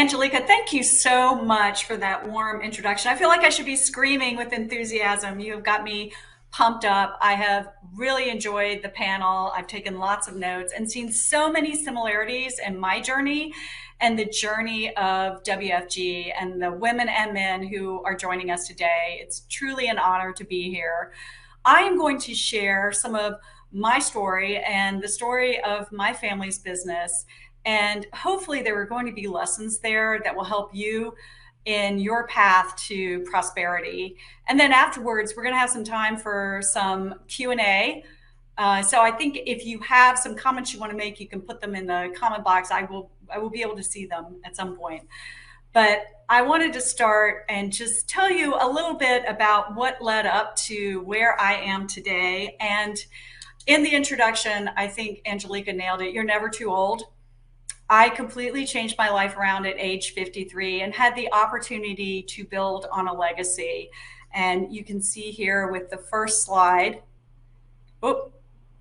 Angelica, thank you so much for that warm introduction. I feel like I should be screaming with enthusiasm. You have got me pumped up. I have really enjoyed the panel. I've taken lots of notes and seen so many similarities in my journey and the journey of WFG and the women and men who are joining us today. It's truly an honor to be here. I am going to share some of my story and the story of my family's business. And hopefully there are going to be lessons there that will help you in your path to prosperity. And then afterwards, we're going to have some time for some Q&A. So I think if you have some comments you want to make, you can put them in the comment box. I will be able to see them at some point. But I wanted to start and just tell you a little bit about what led up to where I am today. And in the introduction, I think Angelica nailed it. You're never too old. I completely changed my life around at age 53 and had the opportunity to build on a legacy. And you can see here with the first slide, oh,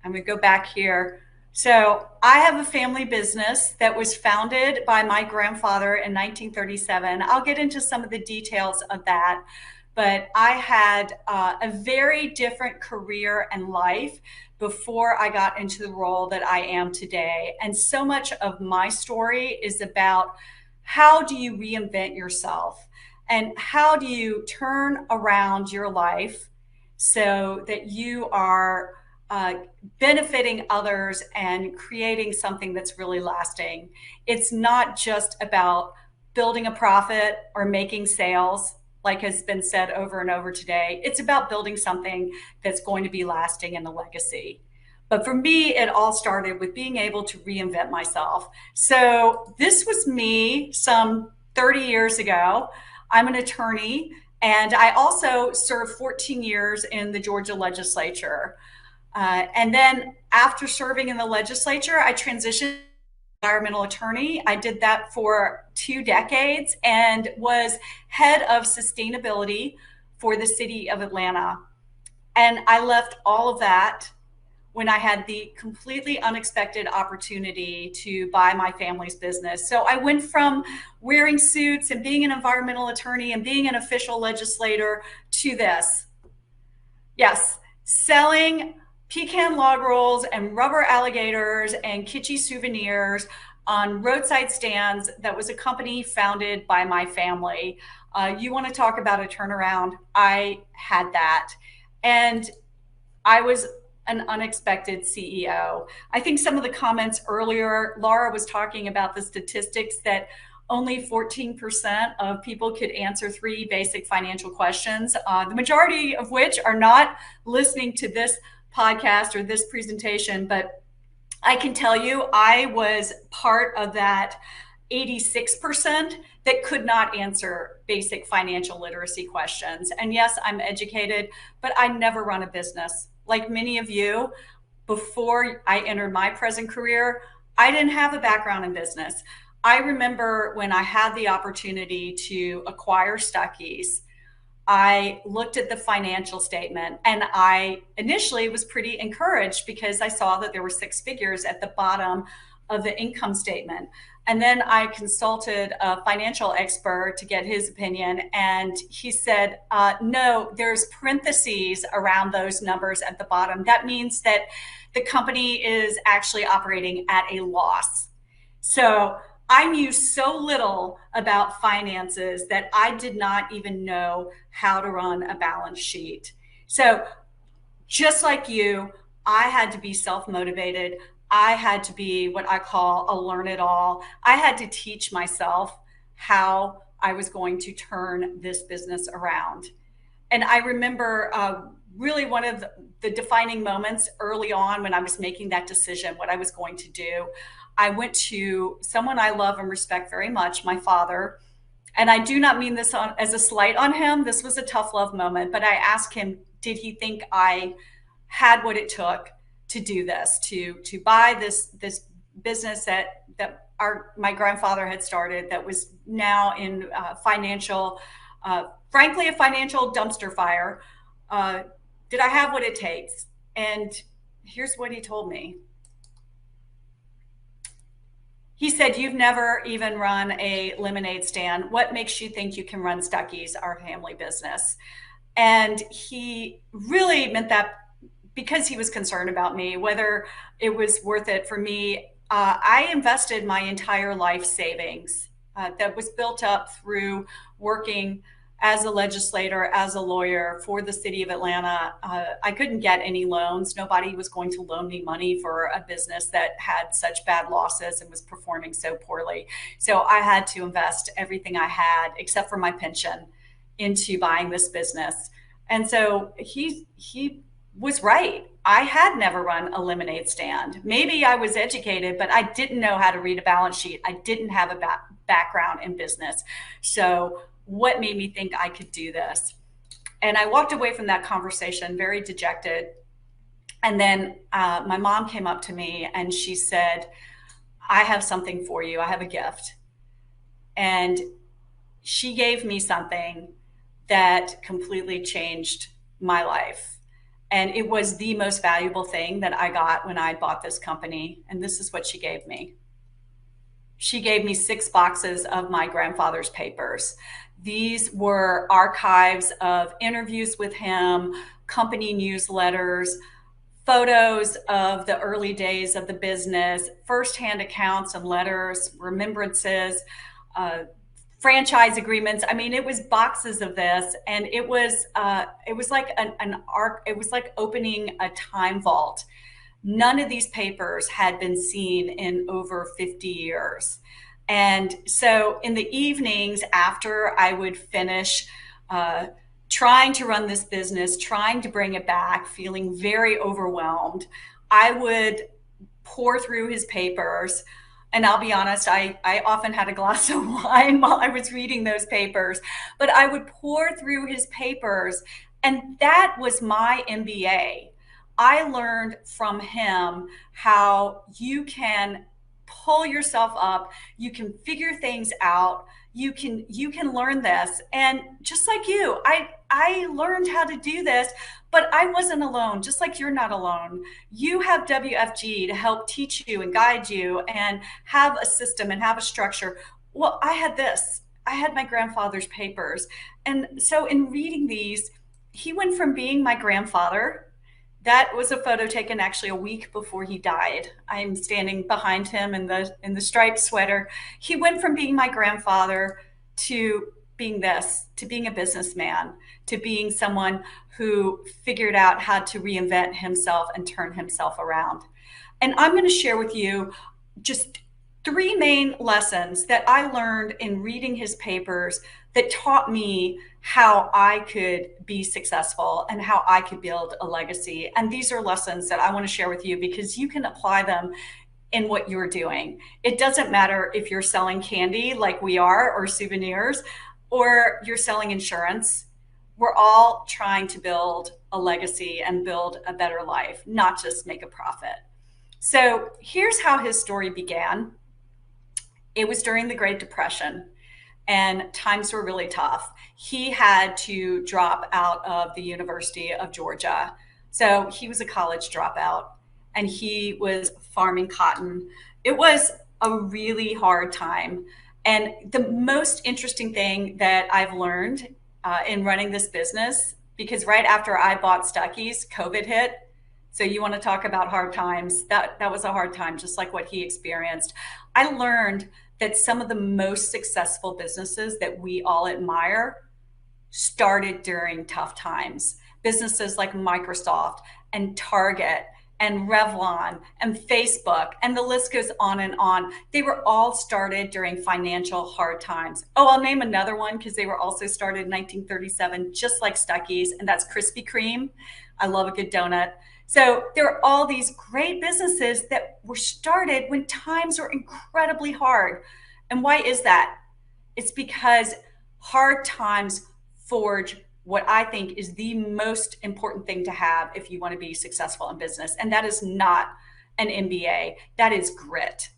I'm gonna go back here. So I have a family business that was founded by my grandfather in 1937. I'll get into some of the details of that, but I had a very different career and life before I got into the role that I am today. And so much of my story is about how do you reinvent yourself and how do you turn around your life so that you are benefiting others and creating something that's really lasting. It's not just about building a profit or making sales, like has been said over and over today. It's about building something that's going to be lasting and a legacy. But for me, it all started with being able to reinvent myself. So this was me some 30 years ago. I'm an attorney, and I also served 14 years in the Georgia legislature. And then after serving in the legislature, I transitioned to environmental attorney. I did that for 2 decades and was head of sustainability for the city of Atlanta. And I left all of that when I had the completely unexpected opportunity to buy my family's business. So I went from wearing suits and being an environmental attorney and being an official legislator to this. Yes, selling pecan log rolls and rubber alligators and kitschy souvenirs on roadside stands. That was a company founded by my family. You want to talk about a turnaround? I had that. And I was an unexpected CEO. I think some of the comments earlier, Laura was talking about the statistics that only 14% of people could answer 3 basic financial questions, the majority of which are not listening to this podcast or this presentation, but I can tell you I was part of that 86% that could not answer basic financial literacy questions. And yes, I'm educated, but I never run a business. Like many of you, before I entered my present career, I didn't have a background in business. I remember when I had the opportunity to acquire Stuckey's, I looked at the financial statement and I initially was pretty encouraged because I saw that there were 6 figures at the bottom of the income statement. And then I consulted a financial expert to get his opinion. And he said, no, there's parentheses around those numbers at the bottom. That means that the company is actually operating at a loss. So I knew so little about finances that I did not even know how to run a balance sheet. So just like you, I had to be self-motivated. I had to be what I call a learn-it-all. I had to teach myself how I was going to turn this business around. And I remember really one of the defining moments early on when I was making that decision, what I was going to do. I went to someone I love and respect very much, my father. And I do not mean this as a slight on him. This was a tough love moment, but I asked him, did he think I had what it took to do this, to buy this business that my grandfather had started that was now in financial, frankly, a financial dumpster fire. Did I have what it takes? And here's what he told me. He said, "You've never even run a lemonade stand. What makes you think you can run Stuckey's, our family business?" And he really meant that because he was concerned about me, whether it was worth it for me. I invested my entire life savings that was built up through working as a legislator, as a lawyer for the city of Atlanta. I couldn't get any loans. Nobody was going to loan me money for a business that had such bad losses and was performing so poorly. So I had to invest everything I had, except for my pension, into buying this business. And so he was right. I had never run a lemonade stand. Maybe I was educated, but I didn't know how to read a balance sheet. I didn't have a background in business. So what made me think I could do this? And I walked away from that conversation very dejected. And then my mom came up to me and she said, "I have something for you. I have a gift." And she gave me something that completely changed my life. And it was the most valuable thing that I got when I bought this company. And this is what she gave me. She gave me 6 boxes of my grandfather's papers. These were archives of interviews with him, company newsletters, photos of the early days of the business, firsthand accounts and letters, remembrances, franchise agreements. I mean, it was boxes of this, and it was like an arc. It was like opening a time vault. None of these papers had been seen in over 50 years. And so in the evenings after I would finish trying to run this business, trying to bring it back, feeling very overwhelmed, I would pour through his papers. And I'll be honest, I often had a glass of wine while I was reading those papers, but I would pour through his papers. And that was my MBA. I learned from him how you can pull yourself up, you can figure things out, you can learn this. And just like you, I learned how to do this, but I wasn't alone, just like you're not alone. You have WFG to help teach you and guide you and have a system and have a structure. Well, I had this. I had my grandfather's papers. And so in reading these, he went from being my grandfather. That was a photo taken actually a week before he died. I'm standing behind him in the striped sweater. He went from being my grandfather to being this, to being a businessman, to being someone who figured out how to reinvent himself and turn himself around. And I'm going to share with you just 3 main lessons that I learned in reading his papers that taught me how I could be successful and how I could build a legacy. And these are lessons that I want to share with you because you can apply them in what you're doing. It doesn't matter if you're selling candy like we are, or souvenirs, or you're selling insurance. We're all trying to build a legacy and build a better life, not just make a profit. So here's how his story began. It was during the Great Depression, and times were really tough. He had to drop out of the University of Georgia. So he was a college dropout, and he was farming cotton. It was a really hard time. And the most interesting thing that I've learned in running this business, because right after I bought Stuckey's, COVID hit. So you want to talk about hard times. That was a hard time, just like what he experienced. I learned that some of the most successful businesses that we all admire started during tough times. Businesses like Microsoft and Target and Revlon and Facebook, and the list goes on and on. They were all started during financial hard times. Oh, I'll name another one because they were also started in 1937, just like Stuckey's, and that's Krispy Kreme. I love a good donut. So there are all these great businesses that were started when times were incredibly hard. And why is that? It's because hard times forge what I think is the most important thing to have if you want to be successful in business. And that is not an MBA, that is grit.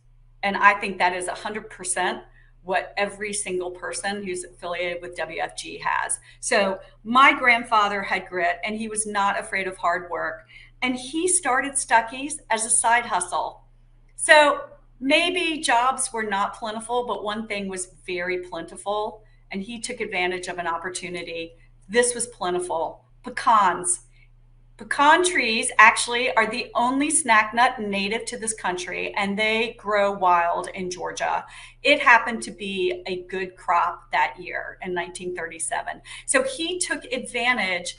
And I think that is 100% what every single person who's affiliated with WFG has. So my grandfather had grit, and he was not afraid of hard work. And he started Stuckey's as a side hustle. So maybe jobs were not plentiful, but one thing was very plentiful, and he took advantage of an opportunity. This was plentiful. Pecans. Pecan trees actually are the only snack nut native to this country, and they grow wild in Georgia. It happened to be a good crop that year in 1937. So he took advantage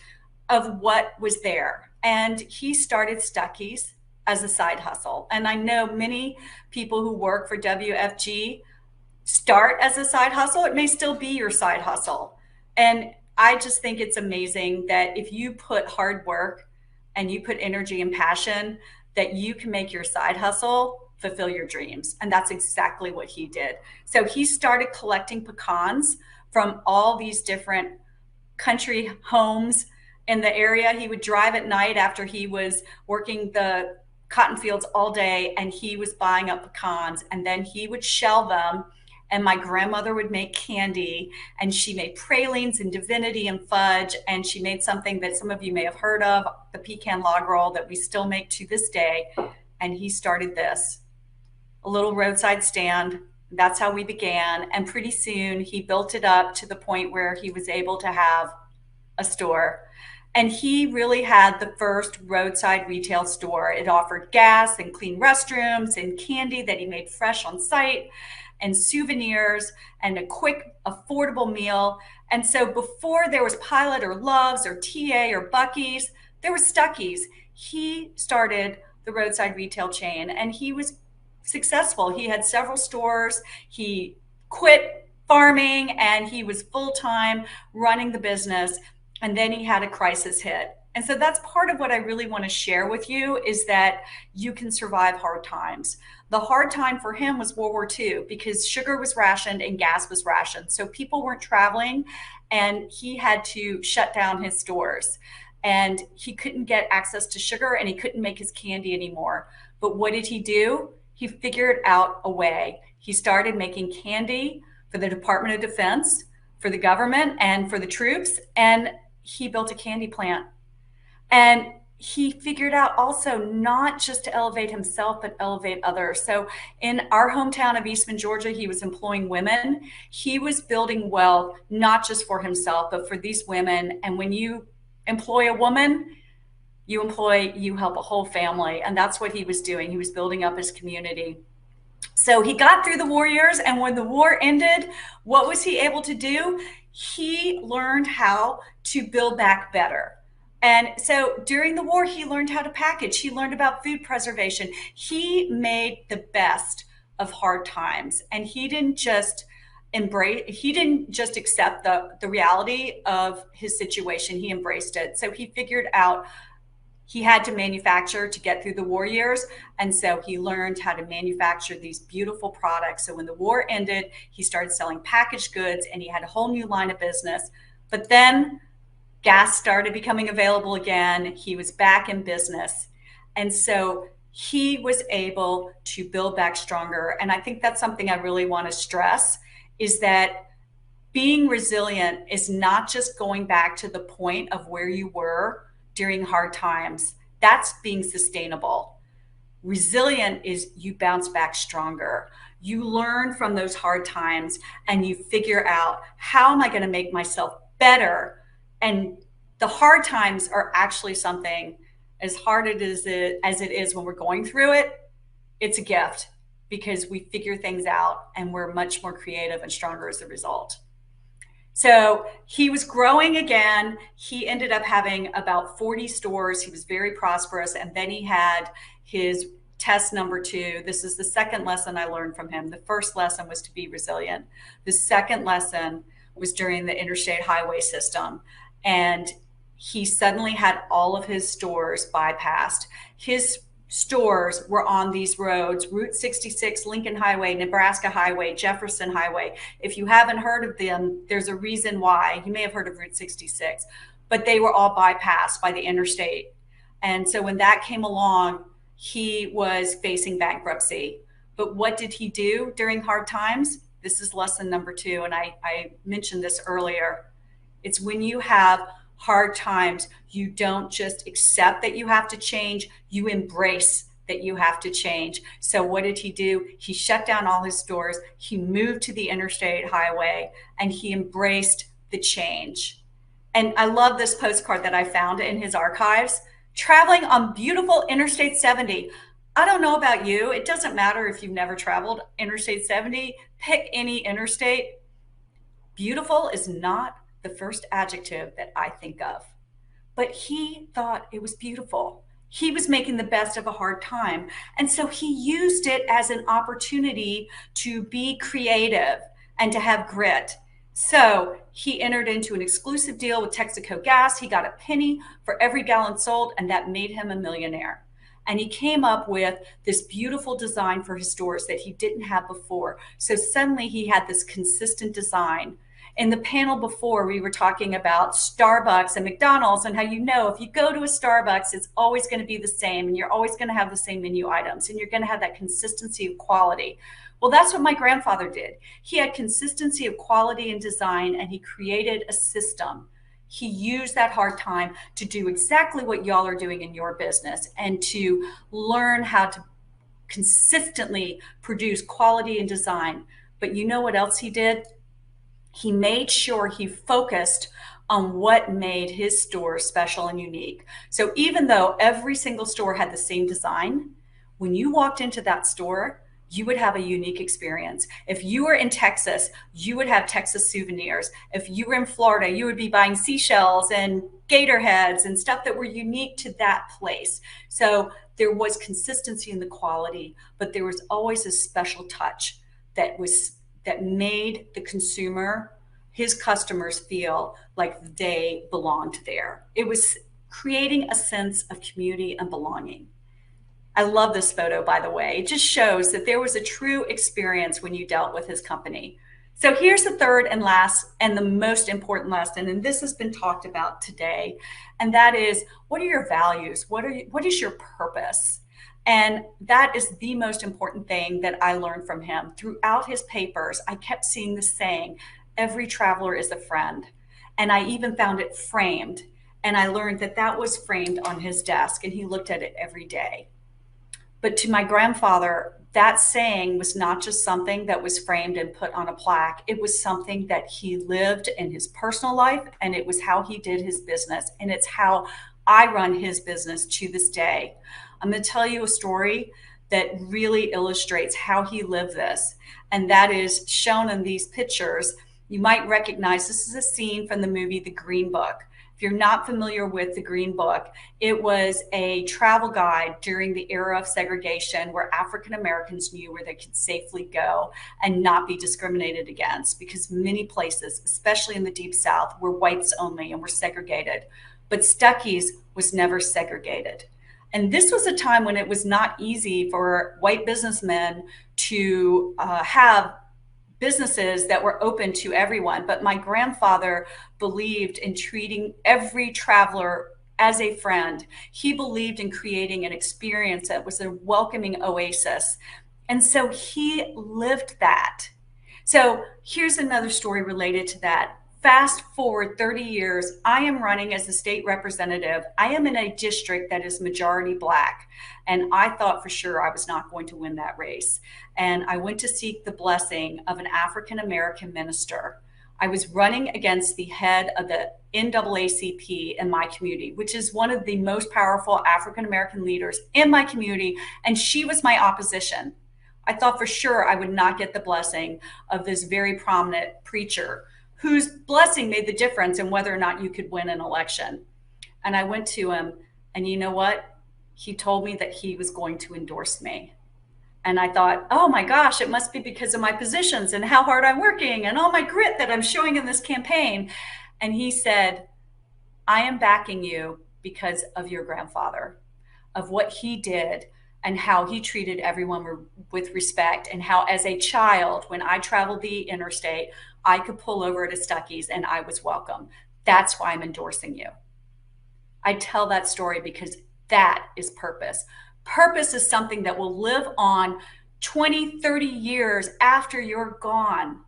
of what was there, and he started Stuckey's as a side hustle. And I know many people who work for WFG start as a side hustle. It may still be your side hustle. And I just think it's amazing that if you put hard work and you put energy and passion, that you can make your side hustle fulfill your dreams. And that's exactly what he did. So he started collecting pecans from all these different country homes in the area. He would drive at night after he was working the cotton fields all day, and he was buying up pecans, and then he would shell them. And my grandmother would make candy, and she made pralines and divinity and fudge, and she made something that some of you may have heard of, the pecan log roll that we still make to this day. And he started this, a little roadside stand. That's how we began. And pretty soon he built it up to the point where he was able to have a store. And he really had the first roadside retail store. It offered gas and clean restrooms and candy that he made fresh on site, and souvenirs and a quick, affordable meal. And so before there was Pilot or Love's or TA or Buc-ee's, there was Stuckey's. He started the roadside retail chain, and he was successful. He had several stores. He quit farming and he was full-time running the business. And then he had a crisis hit. And so that's part of what I really want to share with you, is that you can survive hard times. The hard time for him was World War II, because sugar was rationed and gas was rationed. So people weren't traveling, and he had to shut down his stores, and he couldn't get access to sugar, and he couldn't make his candy anymore. But what did he do? He figured out a way. He started making candy for the Department of Defense, for the government, and for the troops. And he built a candy plant. And he figured out also not just to elevate himself, but elevate others. So in our hometown of Eastman, Georgia, he was employing women. He was building wealth, not just for himself, but for these women. And when you employ a woman, you help a whole family. And that's what he was doing. He was building up his community. So he got through the war years, and when the war ended, what was he able to do? He learned how to build back better. And so during the war, he learned how to package. He learned about food preservation. He made the best of hard times, and he didn't just accept the reality of his situation. He embraced it. So he figured out he had to manufacture to get through the war years. And so he learned how to manufacture these beautiful products. So when the war ended, he started selling packaged goods, and he had a whole new line of business. But then gas started becoming available again. He was back in business. And so he was able to build back stronger. And I think that's something I really want to stress, is that being resilient is not just going back to the point of where you were during hard times. That's being sustainable. Resilient is you bounce back stronger. You learn from those hard times, and you figure out, how am I going to make myself better? And the hard times are actually something, as hard as it is when we're going through it, it's a gift, because we figure things out and we're much more creative and stronger as a result. So he was growing again. He ended up having about 40 stores. He was very prosperous. And then he had his test number 2. This is the second lesson I learned from him. The first lesson was to be resilient. The second lesson was during the interstate highway system. And he suddenly had all of his stores bypassed. His stores were on these roads: Route 66, Lincoln Highway, Nebraska Highway, Jefferson Highway. If you haven't heard of them, there's a reason why. You may have heard of Route 66, but they were all bypassed by the interstate. And so when that came along, he was facing bankruptcy. But what did he do during hard times? This is lesson number 2, and I mentioned this earlier. It's when you have hard times, you don't just accept that you have to change, you embrace that you have to change. So what did he do? He shut down all his stores. He moved to the interstate highway and he embraced the change. And I love this postcard that I found in his archives. Traveling on beautiful Interstate 70. I don't know about you. It doesn't matter if you've never traveled Interstate 70. Pick any interstate. Beautiful is not the first adjective that I think of. But he thought it was beautiful. He was making the best of a hard time. And so he used it as an opportunity to be creative and to have grit. So he entered into an exclusive deal with Texaco Gas. He got a penny for every gallon sold, and that made him a millionaire. And he came up with this beautiful design for his stores that he didn't have before. So suddenly he had this consistent design. In the panel before, we were talking about Starbucks and McDonald's and how, you know, if you go to a Starbucks, it's always going to be the same and you're always going to have the same menu items and you're going to have that consistency of quality. Well, that's what my grandfather did. He had consistency of quality and design, and he created a system. He used that hard time to do exactly what y'all are doing in your business and to learn how to consistently produce quality and design. But you know what else he did? He made sure he focused on what made his store special and unique. So even though every single store had the same design, when you walked into that store, you would have a unique experience. If you were in Texas, you would have Texas souvenirs. If you were in Florida, you would be buying seashells and gator heads and stuff that were unique to that place. So there was consistency in the quality, but there was always a special touch that made the consumer, his customers, feel like they belonged there. It was creating a sense of community and belonging. I love this photo, by the way. It just shows that there was a true experience when you dealt with his company. So here's the third and last and the most important lesson, and this has been talked about today, and that is, what are your values? What is your purpose? And that is the most important thing that I learned from him. Throughout his papers, I kept seeing the saying, every traveler is a friend. And I even found it framed. And I learned that that was framed on his desk, and he looked at it every day. But to my grandfather, that saying was not just something that was framed and put on a plaque. It was something that he lived in his personal life, and it was how he did his business. And it's how I run his business to this day. I'm going to tell you a story that really illustrates how he lived this. And that is shown in these pictures. You might recognize this is a scene from the movie The Green Book. If you're not familiar with The Green Book, it was a travel guide during the era of segregation where African Americans knew where they could safely go and not be discriminated against, because many places, especially in the Deep South, were whites only and were segregated. But Stuckey's was never segregated. And this was a time when it was not easy for white businessmen to have businesses that were open to everyone. But my grandfather believed in treating every traveler as a friend. He believed in creating an experience that was a welcoming oasis. And so he lived that. So here's another story related to that. Fast forward 30 years, I am running as a state representative. I am in a district that is majority Black, and I thought for sure I was not going to win that race. And I went to seek the blessing of an African American minister. I was running against the head of the NAACP in my community, which is one of the most powerful African American leaders in my community, and she was my opposition. I thought for sure I would not get the blessing of this very prominent preacher whose blessing made the difference in whether or not you could win an election. And I went to him, and you know what? He told me that he was going to endorse me. And I thought, oh my gosh, it must be because of my positions and how hard I'm working and all my grit that I'm showing in this campaign. And he said, I am backing you because of your grandfather, of what he did and how he treated everyone with respect, and how as a child, when I traveled the interstate, I could pull over at a Stuckey's and I was welcome. That's why I'm endorsing you. I tell that story because that is purpose. Purpose is something that will live on 20, 30 years after you're gone.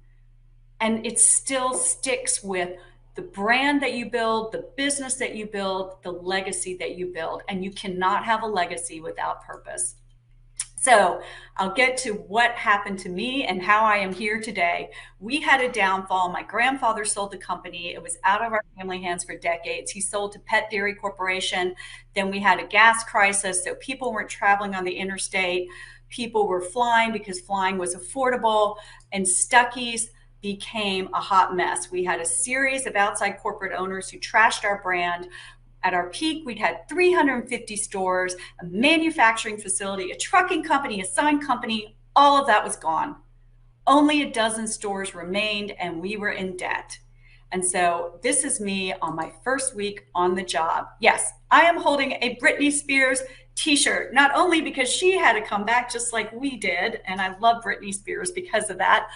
And it still sticks with the brand that you build, the business that you build, the legacy that you build. And you cannot have a legacy without purpose. So I'll get to what happened to me and how I am here today. We had a downfall. My grandfather sold the company. It was out of our family hands for decades. He sold to Pet Dairy Corporation. Then we had a gas crisis. So people weren't traveling on the interstate. People were flying because flying was affordable. And Stuckey's became a hot mess. We had a series of outside corporate owners who trashed our brand. At our peak, we'd had 350 stores, a manufacturing facility, a trucking company, a sign company. All of that was gone. Only a dozen stores remained, and we were in debt. And so this is me on my first week on the job. Yes, I am holding a Britney Spears t-shirt, not only because she had a comeback just like we did, and I love Britney Spears because of that,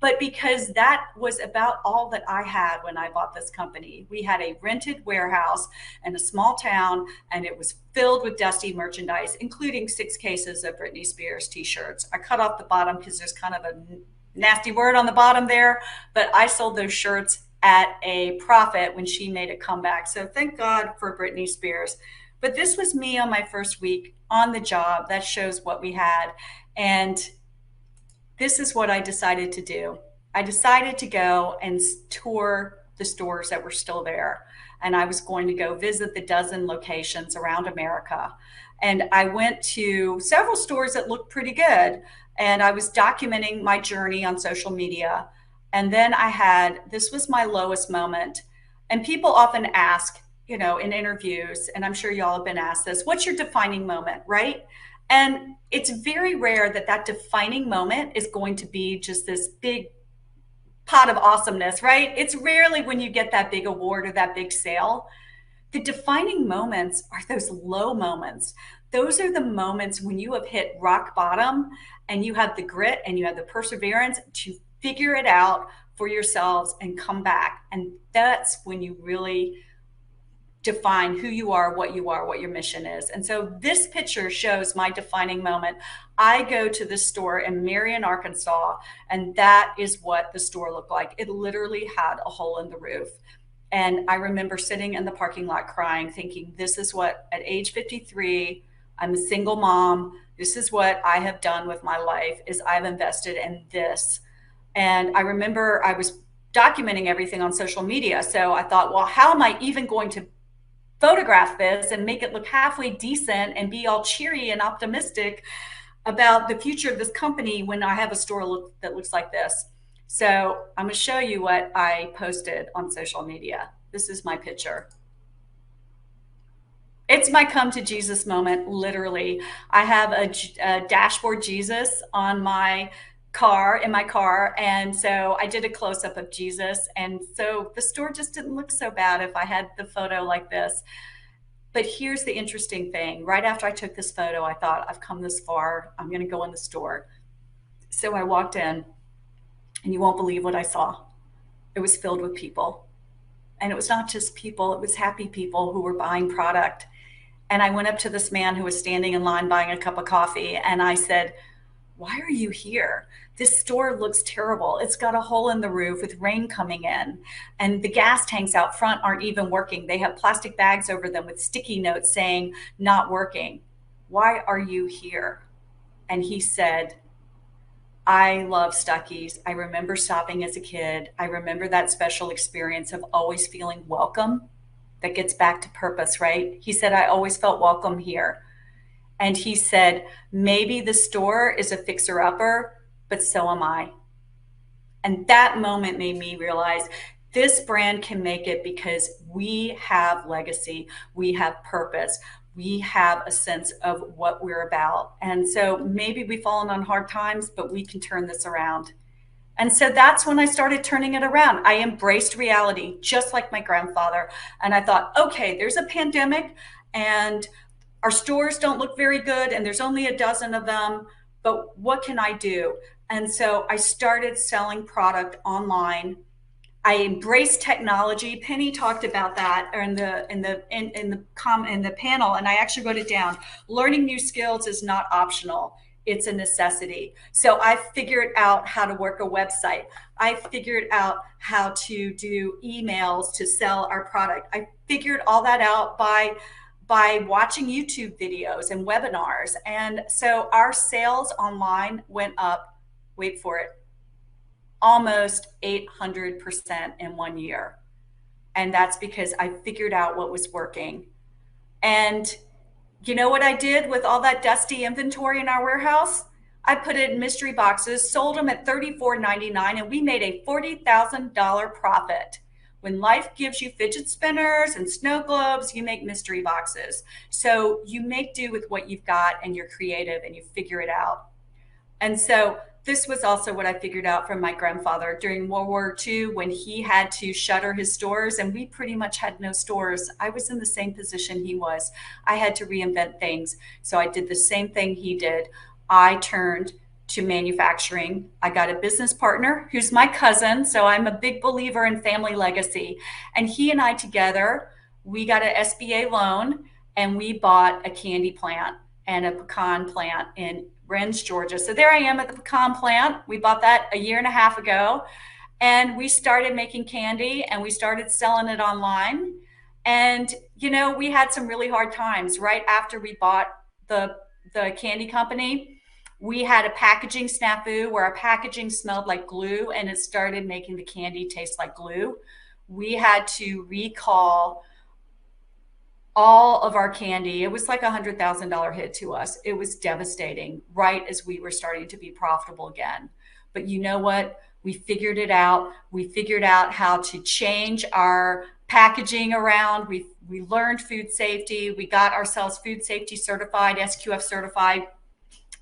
but because that was about all that I had when I bought this company. We had a rented warehouse in a small town, and it was filled with dusty merchandise, including 6 cases of Britney Spears t-shirts. I cut off the bottom because there's kind of a nasty word on the bottom there, but I sold those shirts at a profit when she made a comeback. So thank God for Britney Spears. But this was me on my first week on the job. That shows what we had. And this is what I decided to do. I decided to go and tour the stores that were still there. And I was going to go visit the dozen locations around America. And I went to several stores that looked pretty good. And I was documenting my journey on social media. And then this was my lowest moment. And people often ask, in interviews, and I'm sure y'all have been asked this, what's your defining moment, right? And it's very rare that defining moment is going to be just this big pot of awesomeness, right? It's rarely when you get that big award or that big sale. The defining moments are those low moments. Those are the moments when you have hit rock bottom and you have the grit and you have the perseverance to figure it out for yourselves and come back. And that's when you really define who you are, what your mission is. And so this picture shows my defining moment. I go to the store in Marion, Arkansas, and that is what the store looked like. It literally had a hole in the roof. And I remember sitting in the parking lot crying, thinking, this is what, at age 53, I'm a single mom. This is what I have done with my life, is I've invested in this. And I remember I was documenting everything on social media. So I thought, well, how am I even going to photograph this and make it look halfway decent and be all cheery and optimistic about the future of this company when I have a store that looks like this? So I'm going to show you what I posted on social media. This is my picture. It's my come to Jesus moment, literally. I have a dashboard Jesus on my car, and so I did a close-up of Jesus, and so the store just didn't look so bad if I had the photo like this. But here's the interesting thing. Right after I took this photo, I thought, I've come this far, I'm going to go in the store. So I walked in, and you won't believe what I saw. It was filled with people. And it was not just people, it was happy people who were buying product. And I went up to this man who was standing in line buying a cup of coffee, and I said, why are you here? This store looks terrible. It's got a hole in the roof with rain coming in, and the gas tanks out front aren't even working. They have plastic bags over them with sticky notes saying not working. Why are you here? And he said, I love Stuckey's. I remember shopping as a kid. I remember that special experience of always feeling welcome. That gets back to purpose, right? He said, I always felt welcome here. And he said, maybe the store is a fixer-upper, but so am I. And that moment made me realize this brand can make it because we have legacy, we have purpose, we have a sense of what we're about. And so maybe we've fallen on hard times, but we can turn this around. And so that's when I started turning it around. I embraced reality, just like my grandfather. And I thought, okay, there's a pandemic and our stores don't look very good and there's only a dozen of them, but what can I do? And so I started selling product online. I embraced technology. Penny talked about that in the panel, and I actually wrote it down. Learning new skills is not optional. It's a necessity. So I figured out how to work a website. I figured out how to do emails to sell our product. I figured all that out by by watching YouTube videos and webinars. And so our sales online went up, wait for it, almost 800% in 1 year. And that's because I figured out what was working. And you know what I did with all that dusty inventory in our warehouse? I put it in mystery boxes, sold them at $34.99, and we made a $40,000 profit. When life gives you fidget spinners and snow globes, you make mystery boxes. So you make do with what you've got, and you're creative and you figure it out. And so this was also what I figured out from my grandfather during World War II when he had to shutter his stores and we pretty much had no stores. I was in the same position he was. I had to reinvent things. So I did the same thing he did. I turned to manufacturing. I got a business partner who's my cousin. So I'm a big believer in family legacy. And he and I together, we got an SBA loan and we bought a candy plant and a pecan plant in Rennes, Georgia. So there I am at the pecan plant. We bought that a year and a half ago, and we started making candy and we started selling it online. And, you know, we had some really hard times right after we bought the candy company. We had a packaging snafu where our packaging smelled like glue and it started making the candy taste like glue. We had to recall all of our candy. It was like $100,000 hit to us. It was devastating right as we were starting to be profitable again. But you know what? We figured it out. We figured out how to change our packaging around. We learned food safety. We got ourselves food safety certified, SQF certified.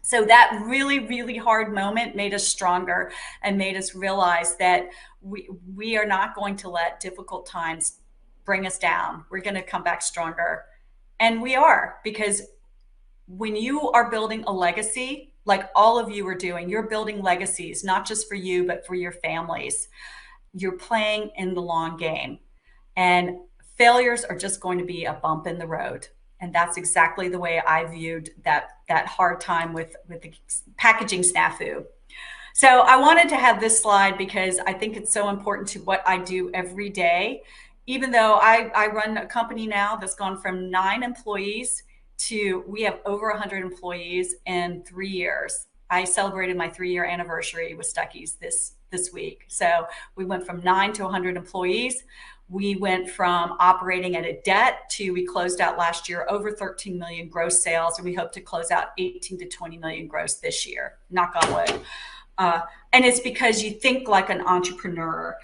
So that really, really hard moment made us stronger and made us realize that we are not going to let difficult times bring us down. We're going to come back stronger. And we are, because when you are building a legacy, like all of you are doing, you're building legacies, not just for you, but for your families. You're playing in the long game. And failures are just going to be a bump in the road. And that's exactly the way I viewed that hard time with the packaging snafu. So I wanted to have this slide because I think it's so important to what I do every day. Even though I run a company now that's gone from 9 employees to we have over 100 employees in 3 years. I celebrated my 3-year anniversary with Stuckey's this week. So we went from 9 to 100 employees. We went from operating at a debt to, we closed out last year over 13 million gross sales, and we hope to close out 18 to 20 million gross this year, knock on wood. And it's because you think like an entrepreneur.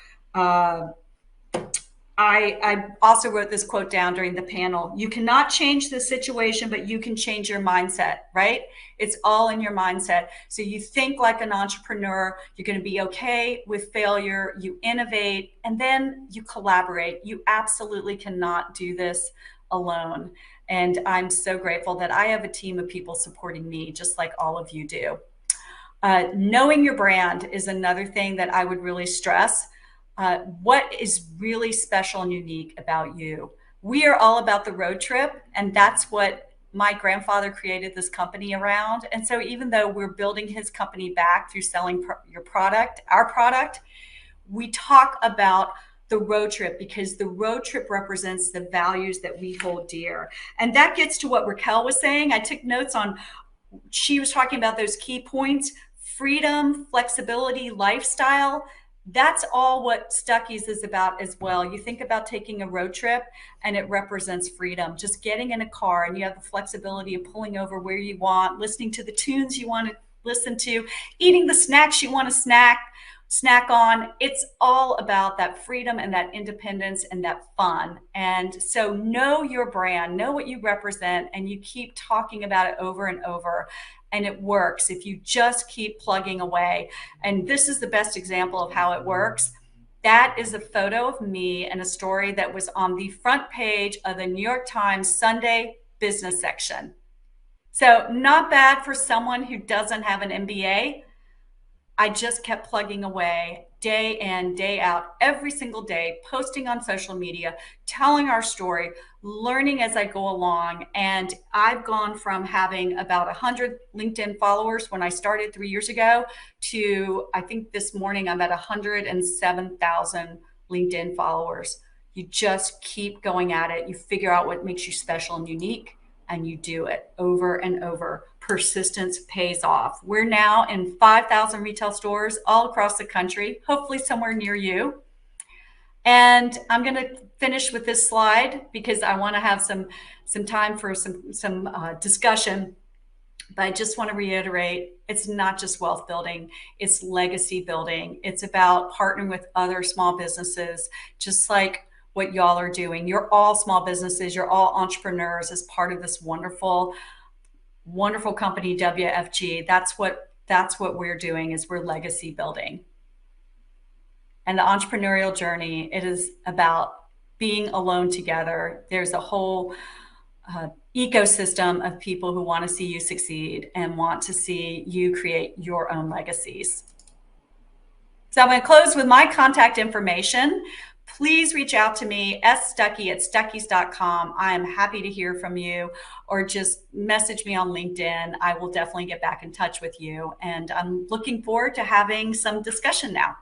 I also wrote this quote down during the panel. You cannot change the situation, but you can change your mindset, right? It's all in your mindset. So you think like an entrepreneur, you're going to be okay with failure, you innovate, and then you collaborate. You absolutely cannot do this alone. And I'm so grateful that I have a team of people supporting me, just like all of you do. Knowing your brand is another thing that I would really stress. What is really special and unique about you? We are all about the road trip, and that's what my grandfather created this company around. And so even though we're building his company back through selling our product, we talk about the road trip because the road trip represents the values that we hold dear. And that gets to what Raquel was saying. I took notes on, she was talking about those key points: freedom, flexibility, lifestyle. That's all what Stuckey's is about as well. You think about taking a road trip and it represents freedom. Just getting in a car and you have the flexibility of pulling over where you want, listening to the tunes you want to listen to, eating the snacks you want to snack on. It's all about that freedom and that independence and that fun. And so know your brand, know what you represent, and you keep talking about it over and over. And it works if you just keep plugging away. And this is the best example of how it works. That is a photo of me and a story that was on the front page of the New York Times Sunday business section. So not bad for someone who doesn't have an MBA. I just kept plugging away day in, day out, every single day, posting on social media, telling our story, learning as I go along. And I've gone from having about 100 LinkedIn followers when I started 3 years ago to, I think this morning I'm at 107,000 LinkedIn followers. You just keep going at it. You figure out what makes you special and unique, and you do it over and over. Persistence pays off. We're now in 5,000 retail stores all across the country, hopefully somewhere near you. And I'm going to finish with this slide because I want to have some time for some discussion. But I just want to reiterate, it's not just wealth building, it's legacy building. It's about partnering with other small businesses, just like what y'all are doing. You're all small businesses, you're all entrepreneurs as part of this wonderful, wonderful company, WFG. That's what we're doing, is we're legacy building. And the entrepreneurial journey, it is about being alone together. There's a whole ecosystem of people who want to see you succeed and want to see you create your own legacies. So I'm going to close with my contact information. Please reach out to me, sstuckey@stuckeys.com. I am happy to hear from you, or just message me on LinkedIn. I will definitely get back in touch with you. And I'm looking forward to having some discussion now.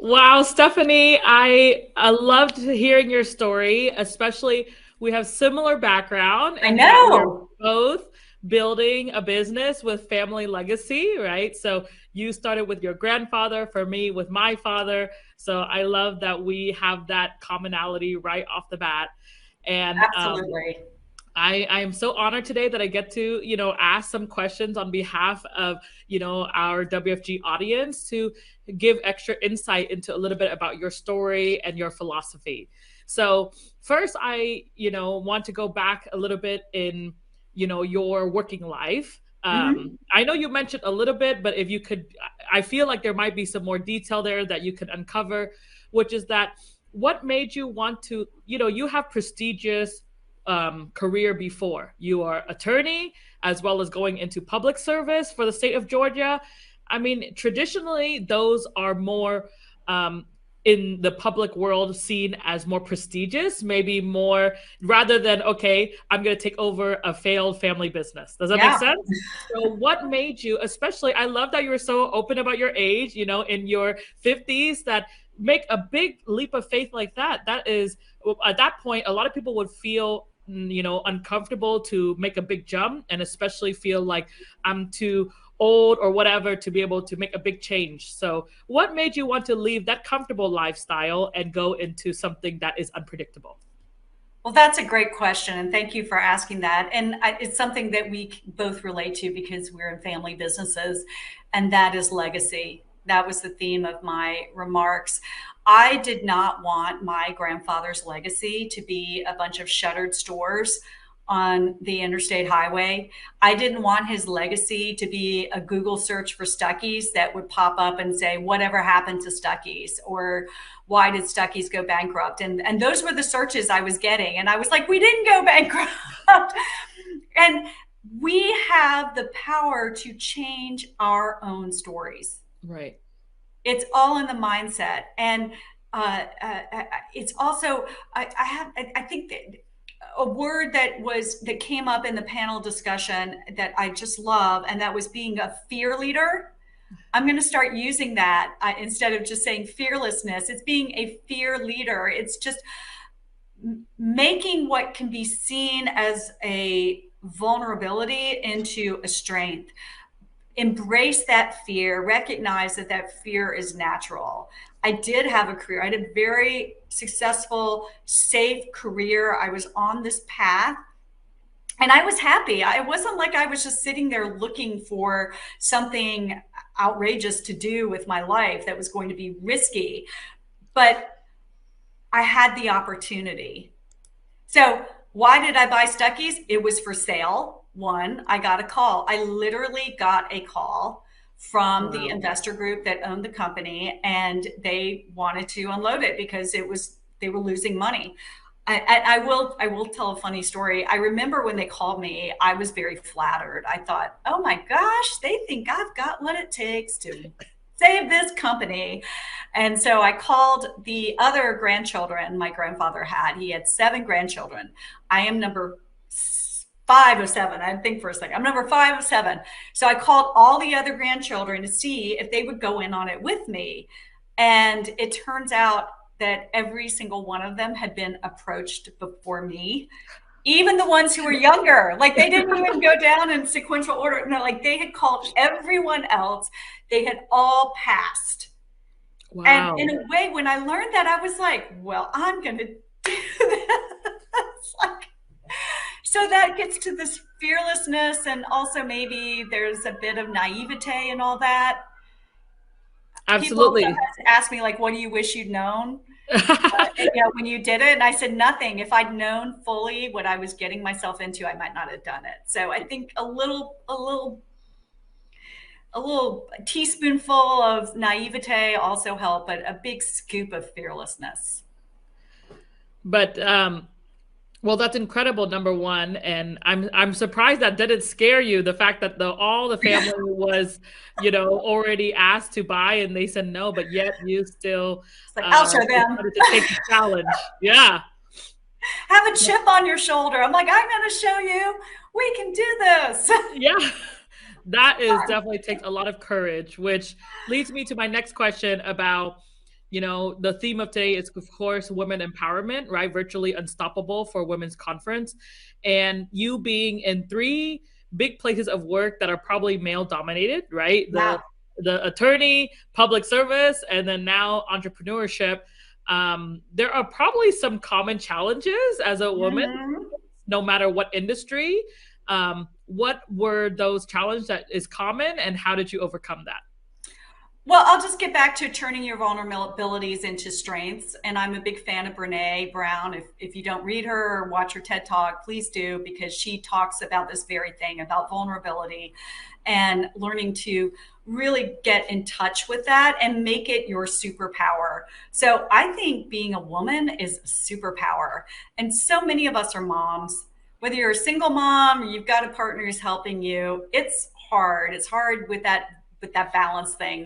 Wow, Stephanie, I loved hearing your story, especially we have similar background I in that we're know. both building a business with family legacy, right? So you started with your grandfather, for me with my father. So I love that we have that commonality right off the bat. And Absolutely. I am so honored today that I get to, ask some questions on behalf of, our WFG audience to give extra insight into a little bit about your story and your philosophy. So first, want to go back a little bit in, your working life. Mhm. I know you mentioned a little bit, but if you could, I feel like there might be some more detail there that you could uncover, which is that what made you want to, you have prestigious career before. You are attorney as well as going into public service for the state of Georgia. I mean, traditionally, those are more in the public world seen as more prestigious, maybe more rather than, okay, I'm going to take over a failed family business. Does that make Yeah. sense? So, what made you, especially, I love that you were so open about your age, in your 50s, that make a big leap of faith like that. That is, at that point, a lot of people would feel uncomfortable to make a big jump, and especially feel like I'm too old or whatever to be able to make a big change. So what made you want to leave that comfortable lifestyle and go into something that is unpredictable? Well, that's a great question, and thank you for asking that. And it's something that we both relate to because we're in family businesses, and that is legacy. That was the theme of my remarks. I did not want my grandfather's legacy to be a bunch of shuttered stores on the interstate highway. I didn't want his legacy to be a Google search for Stuckies that would pop up and say, whatever happened to Stuckies? Or why did Stuckies go bankrupt? And those were the searches I was getting. And I was like, we didn't go bankrupt. And we have the power to change our own stories. Right. It's all in the mindset. And it's also, I think that a word that came up in the panel discussion that I just love, and that was being a fear leader. I'm going to start using that instead of just saying fearlessness. It's being a fear leader. It's just making what can be seen as a vulnerability into a strength. Embrace that fear, recognize that that fear is natural. I did have a career. I had a very successful, safe career. I was on this path and I was happy. It wasn't like I was just sitting there looking for something outrageous to do with my life that was going to be risky, but I had the opportunity. So why did I buy Stuckies? It was for sale. One, I got a call. I literally got a call from the Wow. investor group that owned the company, and they wanted to unload it because they were losing money. I will tell a funny story. I remember when they called me, I was very flattered. I thought, oh my gosh, they think I've got what it takes to save this company. And so I called the other grandchildren my grandfather had. He had 7 grandchildren. I am number 5 of 7. I think for a second. I'm number 5 of 7. So I called all the other grandchildren to see if they would go in on it with me. And it turns out that every single one of them had been approached before me, even the ones who were younger. Like they didn't even go down in sequential order. No, like they had called everyone else. They had all passed. And in Wow. a way, when I learned that, I was like, well, I'm going to do this. Like, so that gets to this fearlessness. And also maybe there's a bit of naivete and all that. People Absolutely. sometimes ask me, like, what do you wish you'd known? When you did it, and I said nothing. If I'd known fully what I was getting myself into, I might not have done it. So I think a little teaspoonful of naivete also help, but a big scoop of fearlessness. But well, that's incredible, number one, and I'm surprised that didn't scare you. The fact that all the family was, already asked to buy, and they said no, but yet you still It's like, I'll show them. decided to take the challenge. Yeah, Have a chip on your shoulder. I'm like, I'm going to show you. We can do this. yeah. That is definitely takes a lot of courage, which leads me to my next question about, the theme of today is, of course, women empowerment, right? Virtually unstoppable for women's conference. And you being in 3 big places of work that are probably male dominated, right? Yeah. The attorney, public service, and then now entrepreneurship. There are probably some common challenges as a woman, Mhm. no matter what industry. What were those challenges that is common, and how did you overcome that? Well, I'll just get back to turning your vulnerabilities into strengths. And I'm a big fan of Brene Brown. If you don't read her or watch her TED Talk, please do, because she talks about this very thing, about vulnerability and learning to really get in touch with that and make it your superpower. So I think being a woman is a superpower. And so many of us are moms. Whether you're a single mom or you've got a partner who's helping you, it's hard. It's hard with that balance thing,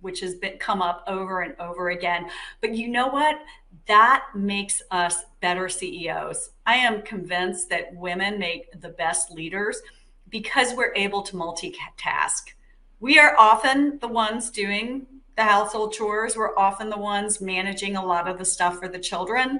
which has been come up over and over again. But you know what? That makes us better CEOs. I am convinced that women make the best leaders because we're able to multitask. We are often the ones doing the household chores. We're often the ones managing a lot of the stuff for the children.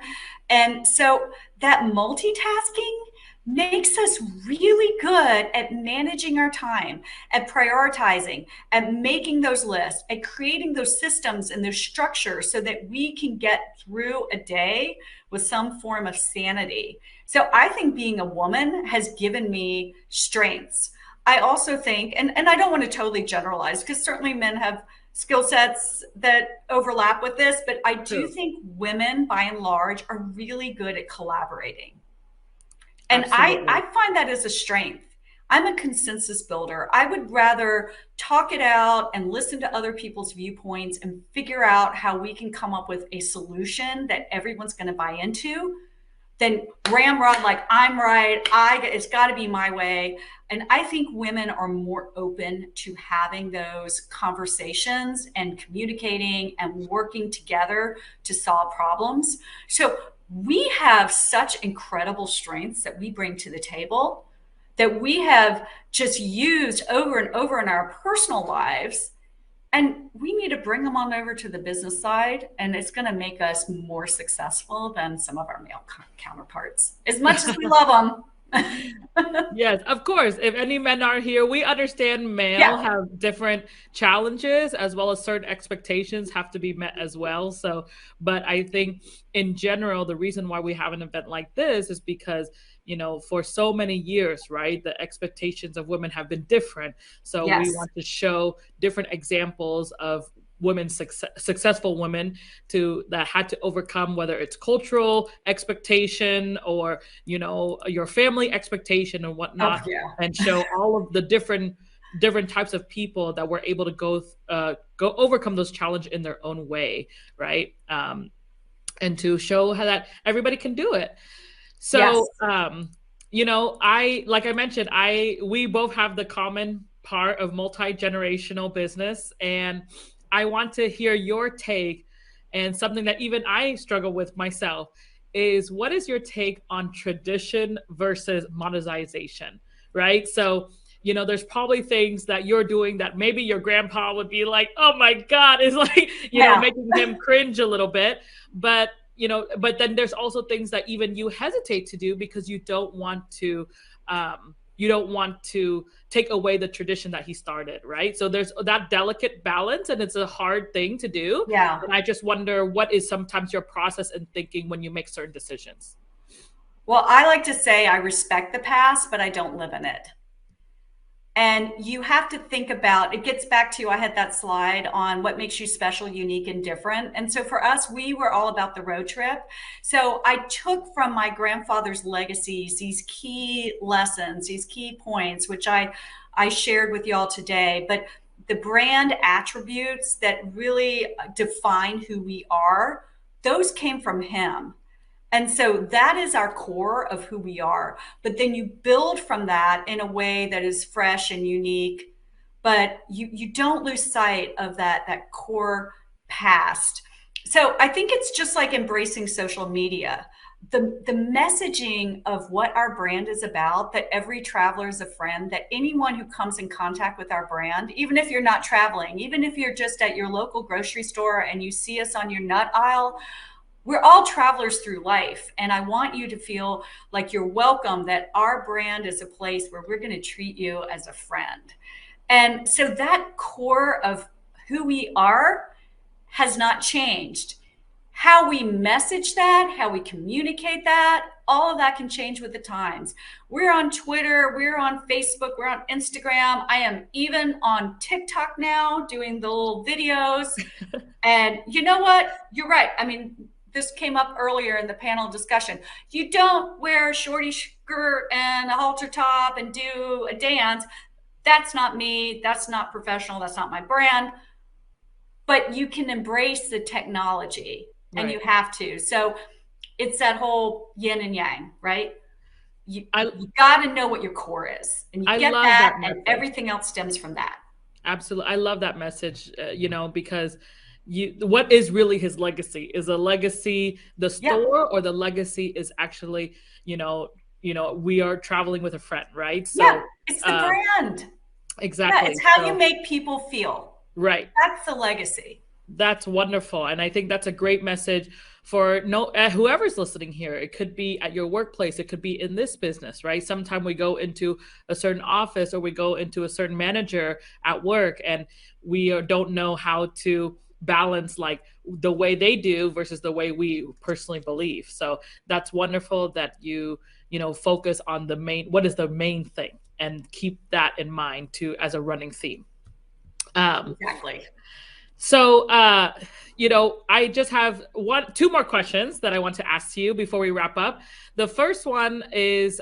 And so that multitasking makes us really good at managing our time, at prioritizing, at making those lists, at creating those systems and those structures so that we can get through a day with some form of sanity. So I think being a woman has given me strengths. I also think, and I don't want to totally generalize because certainly men have skill sets that overlap with this, but I do True. think women by and large are really good at collaborating. And I Absolutely. find that as a strength. I'm a consensus builder. I would rather talk it out and listen to other people's viewpoints and figure out how we can come up with a solution that everyone's going to buy into than ramrod like I'm right. It's got to be my way. And I think women are more open to having those conversations and communicating and working together to solve problems. So we have such incredible strengths that we bring to the table that we have just used over and over in our personal lives. And we need to bring them on over to the business side, and it's going to make us more successful than some of our male counterparts, as much as we love them. Yes, of course. If any men are here, we understand male Yeah. have different challenges as well as certain expectations have to be met as well. So, but I think in general, the reason why we have an event like this is because, for so many years, right, the expectations of women have been different. So we Yes. want to show different examples of women successful women that had to overcome whether it's cultural expectation or your family expectation and Oh, whatnot, yeah. and show all of the different types of people that were able to go overcome those challenges in their own way, right? and to show how that everybody can do it. Yes. So, like I mentioned, we both have the common part of multi-generational business, and I want to hear your take. And something that even I struggle with myself is, what is your take on tradition versus monetization, right? So, there's probably things that you're doing that maybe your grandpa would be like, oh my God, is like, Yeah. making him cringe a little bit. But but then there's also things that even you hesitate to do because you don't want to take away the tradition that he started, right? So there's that delicate balance, and it's a hard thing to do. Yeah. And I just wonder, what is sometimes your process and thinking when you make certain decisions? Well, I like to say I respect the past, but I don't live in it. And you have to think about, it gets back to, I had that slide on what makes you special, unique, and different. And so for us, we were all about the road trip. So I took from my grandfather's legacies these key lessons, these key points, which I shared with y'all today. But the brand attributes that really define who we are, those came from him. And so that is our core of who we are. But then you build from that in a way that is fresh and unique, but you don't lose sight of that core past. So I think it's just like embracing social media. The messaging of what our brand is about, that every traveler is a friend, that anyone who comes in contact with our brand, even if you're not traveling, even if you're just at your local grocery store and you see us on your nut aisle, we're all travelers through life. And I want you to feel like you're welcome, that our brand is a place where we're going to treat you as a friend. And so that core of who we are has not changed. How we message that, how we communicate that, all of that can change with the times. We're on Twitter, we're on Facebook, we're on Instagram. I am even on TikTok now doing the little videos. And you know what? You're right. I mean, this came up earlier in the panel discussion. You don't wear a shorty skirt and a halter top and do a dance. That's not me. That's not professional. That's not my brand. But you can embrace the technology, and you Right. have to. So it's that whole yin and yang, right? I You got to know what your core is, and you I get love that, that and message. everything else stems from that. Absolutely. I love that message, because what is really his legacy? Is a legacy the Yeah. store, or the legacy is actually, we are traveling with a friend, right? Yeah. So, It's the um, brand. Yeah. exactly. It's how you So, make people feel. right. That's the legacy. That's wonderful. And I think that's a great message for whoever's listening here. It could be at your workplace, it could be in this business, right? Sometimes we go into a certain office, or we go into a certain manager at work, and we don't know how to balance like the way they do versus the way we personally believe. So that's wonderful that focus on what is the main thing, and keep that in mind too as a running theme. Um, Exactly. so, I just have two more questions that I want to ask you before we wrap up. The first one is,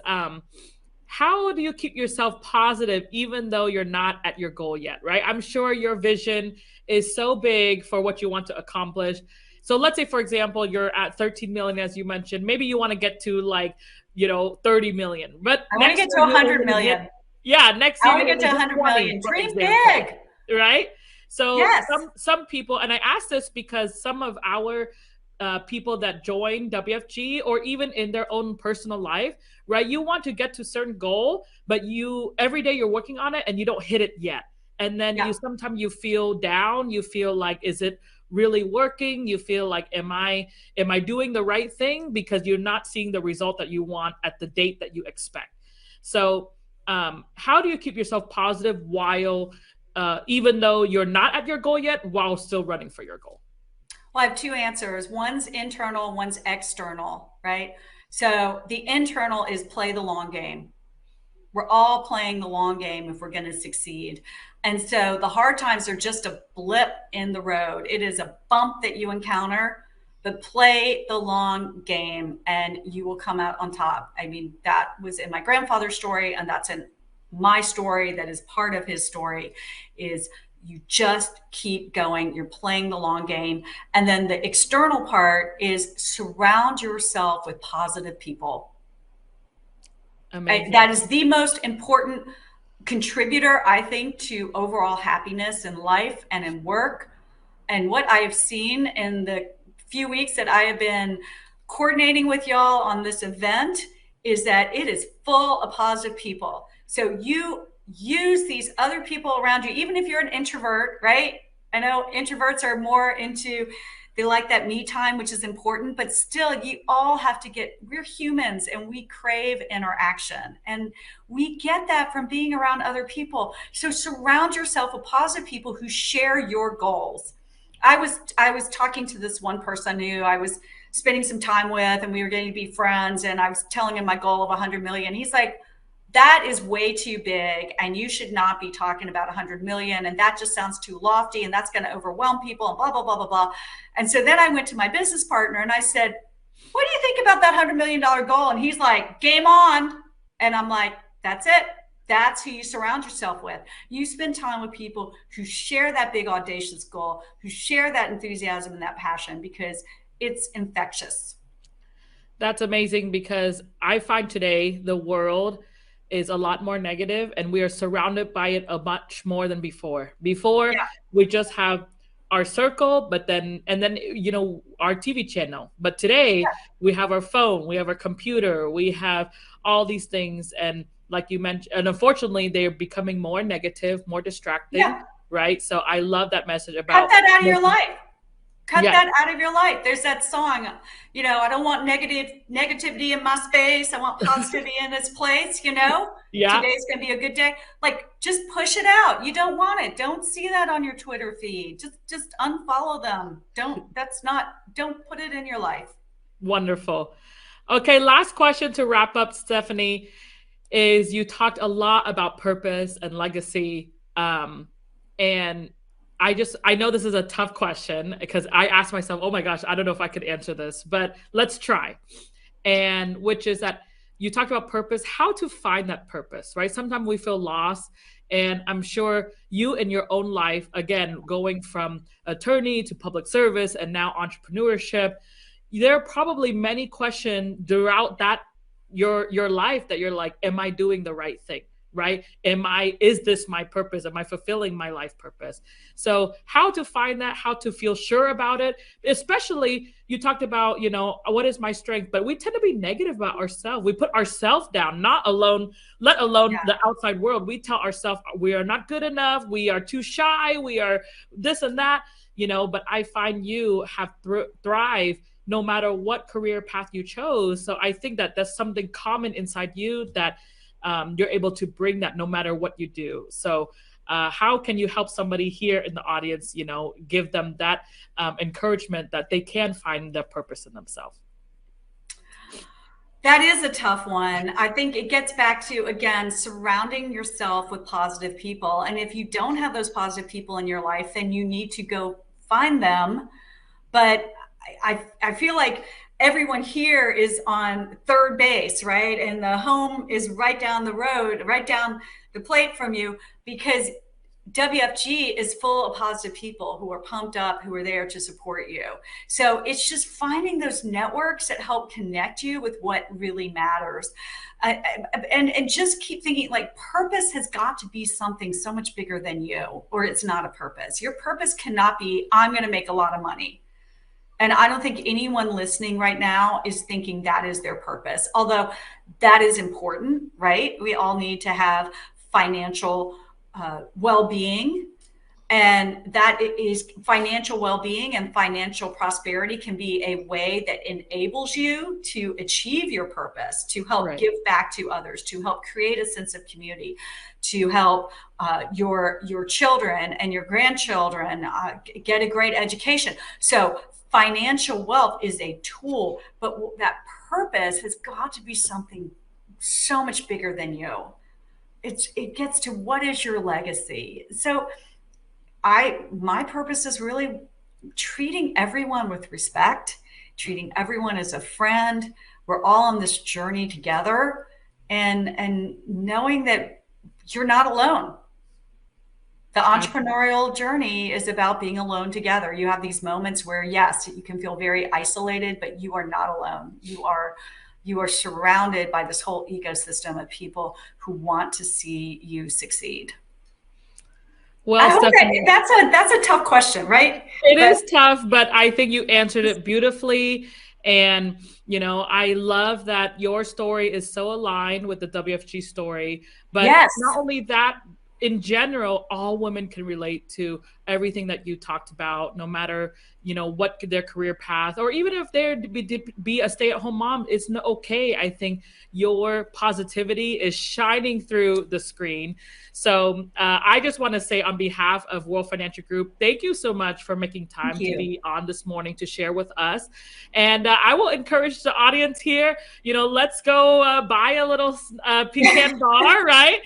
how do you keep yourself positive even though you're not at your goal yet, right? I'm sure your vision is so big for what you want to accomplish. So let's say, for example, you're at 13 million, as you mentioned. Maybe you want to get to 30 million, but I want to next get year to you 100 only hit, million. yeah, next I year want to you get to only hit 100 20, million. for Dream example, big. right? So Yes. some people, and I ask this because some of our people that join WFG, or even in their own personal life, right? You want to get to a certain goal, but you every day you're working on it and you don't hit it yet. And then Yeah. sometimes you feel down, you feel like, is it really working? You feel like, am I doing the right thing? Because you're not seeing the result that you want at the date that you expect. So how do you keep yourself positive while even though you're not at your goal yet, while still running for your goal? Well, I have two answers. One's internal, one's external, right? So the internal is play the long game. We're all playing the long game if we're going to succeed. And so the hard times are just a blip in the road. It is a bump that you encounter, but play the long game and you will come out on top. I mean, that was in my grandfather's story, and that's in my story, that is part of his story, is you just keep going. You're playing the long game. And then the external part is surround yourself with positive people. Amazing. That is the most important contributor, I think, to overall happiness in life and in work. And what I have seen in the few weeks that I have been coordinating with y'all on this event is that it is full of positive people. So you use these other people around you, even if you're an introvert, right? I know introverts are more into, they like that me time, which is important, but still you all have to get, we're humans and we crave interaction. And we get that from being around other people. So surround yourself with positive people who share your goals. I was talking to this one person who I was spending some time with, and we were getting to be friends, and I was telling him my goal of 100 million. He's like, that is way too big, and you should not be talking about 100 million, and that just sounds too lofty, and that's going to overwhelm people, and blah blah blah blah blah. And so then I went to my business partner and I said, what do you think about that $100 million goal? And he's like, game on. And I'm like, that's it. That's who you surround yourself with. You spend time with people who share that big audacious goal, who share that enthusiasm and that passion, because it's infectious. That's amazing because I find today the world is a lot more negative and we are surrounded by it a much more than before. Before Yeah. we just have our circle, but then and then our TV channel. But today we have our phone, we have our computer, we have all these things, and like you mentioned, and unfortunately they're becoming more negative, more distracting, Yeah. right? So I love that message Cut about that out of your life. Cut yes, that out of your life. There's that song, I don't want negativity in my space. I want positivity in its place. yeah. Today's going to be a good day. Like, just push it out. You don't want it. Don't see that on your Twitter feed. Just unfollow them. Don't put it in your life. Wonderful. Okay, last question to wrap up, Stephanie, is you talked a lot about purpose and legacy. And I know this is a tough question because I asked myself, oh my gosh, I don't know if I could answer this, but let's try. And which is that you talked about purpose, how to find that purpose, right? Sometimes we feel lost. And I'm sure you in your own life, again, going from attorney to public service and now entrepreneurship, there are probably many questions throughout that your life that you're like, am I doing the right thing? Right? Is this my purpose? Am I fulfilling my life purpose? So how to find that, how to feel sure about it, especially you talked about, what is my strength, but we tend to be negative about ourselves. We put ourselves down, not alone, let alone Yeah. the outside world. We tell ourselves we are not good enough. We are too shy. We are this and that, but I find you have thrive no matter what career path you chose. So I think that that's something common inside you that you're able to bring that no matter what you do. So how can you help somebody here in the audience, give them that encouragement that they can find their purpose in themselves? That is a tough one. I think it gets back to, again, surrounding yourself with positive people. And if you don't have those positive people in your life, then you need to go find them. But I feel like everyone here is on third base, right? And the home is right down the road, right down the plate from you, because WFG is full of positive people who are pumped up, who are there to support you. So it's just finding those networks that help connect you with what really matters. And just keep thinking, like, purpose has got to be something so much bigger than you, or it's not a purpose. Your purpose cannot be, I'm going to make a lot of money. And I don't think anyone listening right now is thinking that is their purpose, although that is important, right? We all need to have financial well-being, and that is financial well-being and financial prosperity can be a way that enables you to achieve your purpose, to help Right. give back to others, to help create a sense of community, to help your children and your grandchildren get a great education. So financial wealth is a tool, but that purpose has got to be something so much bigger than you. It gets to, what is your legacy? So my purpose is really treating everyone with respect, treating everyone as a friend. We're all on this journey together, and knowing that you're not alone. The entrepreneurial journey is about being alone together. You have these moments where, yes, you can feel very isolated, but you are not alone. You are surrounded by this whole ecosystem of people who want to see you succeed. I Well, hope that Stephanie, that's a tough question, right? it But is tough, but I think you answered it beautifully. And, I love that your story is so aligned with the WFG story. But yes, not only that, in general, all women can relate to everything that you talked about, no matter, what their career path, or even if they're be a stay at home mom, it's okay. I think your positivity is shining through the screen. So I just want to say, on behalf of World Financial Group, thank you so much for making thank time to you. be on this morning to share with us. And I will encourage the audience here, let's go buy a little pecan bar, right?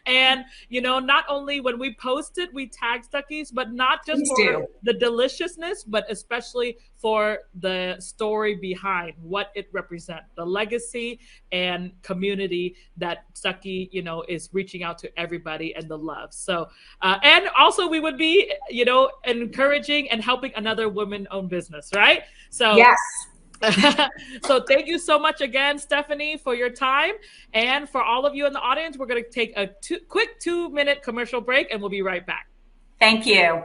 And, not only when we post it, we tag Stuckies, but not just Please for do. the deliciousness, but especially for the story behind what it represents, the legacy and community that Stucky, is reaching out to everybody, and the love. So, and also we would be, encouraging and helping another woman-owned business, right? So, Yes. so thank you so much again, Stephanie, for your time. And for all of you in the audience, we're going to take a quick 2-minute commercial break, and we'll be right back. Thank you.